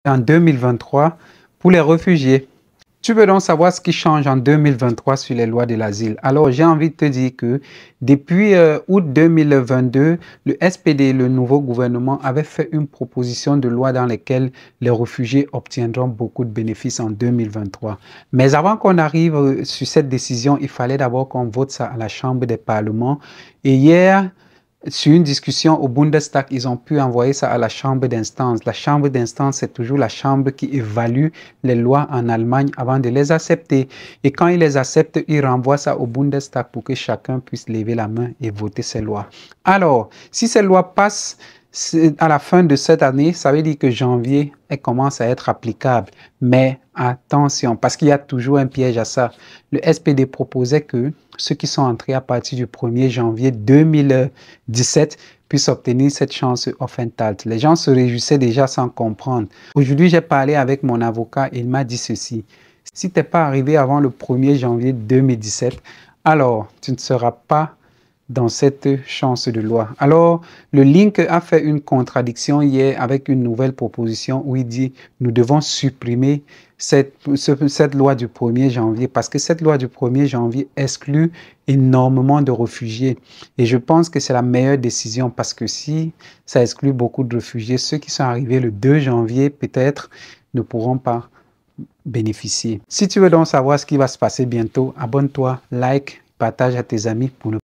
en 2023 pour les réfugiés. Tu veux donc savoir ce qui change en 2023 sur les lois de l'asile. Alors, j'ai envie de te dire que depuis août 2022, le SPD, le nouveau gouvernement, avait fait une proposition de loi dans laquelle les réfugiés obtiendront beaucoup de bénéfices en 2023. Mais avant qu'on arrive sur cette décision, il fallait d'abord qu'on vote ça à la Chambre des parlements. Et hier, sur une discussion au Bundestag, ils ont pu envoyer ça à la chambre d'instance. La chambre d'instance, c'est toujours la chambre qui évalue les lois en Allemagne avant de les accepter. Et quand ils les acceptent, ils renvoient ça au Bundestag pour que chacun puisse lever la main et voter ces lois. Alors, si ces lois passent à la fin de cette année, ça veut dire que janvier, elles commencent à être applicables. Mais attention, parce qu'il y a toujours un piège à ça. Le SPD proposait que ceux qui sont entrés à partir du 1er janvier 2017 puissent obtenir cette chance Aufenthalt. Les gens se réjouissaient déjà sans comprendre. Aujourd'hui, j'ai parlé avec mon avocat et il m'a dit ceci. Si tu n'es pas arrivé avant le 1er janvier 2017, alors tu ne seras pas dans cette chance de loi. Alors, le Link a fait une contradiction hier avec une nouvelle proposition où il dit nous devons supprimer cette loi du 1er janvier parce que cette loi du 1er janvier exclut énormément de réfugiés. Et je pense que c'est la meilleure décision parce que si ça exclut beaucoup de réfugiés, ceux qui sont arrivés le 2 janvier peut-être ne pourront pas bénéficier. Si tu veux donc savoir ce qui va se passer bientôt, abonne-toi, like, partage à tes amis pour ne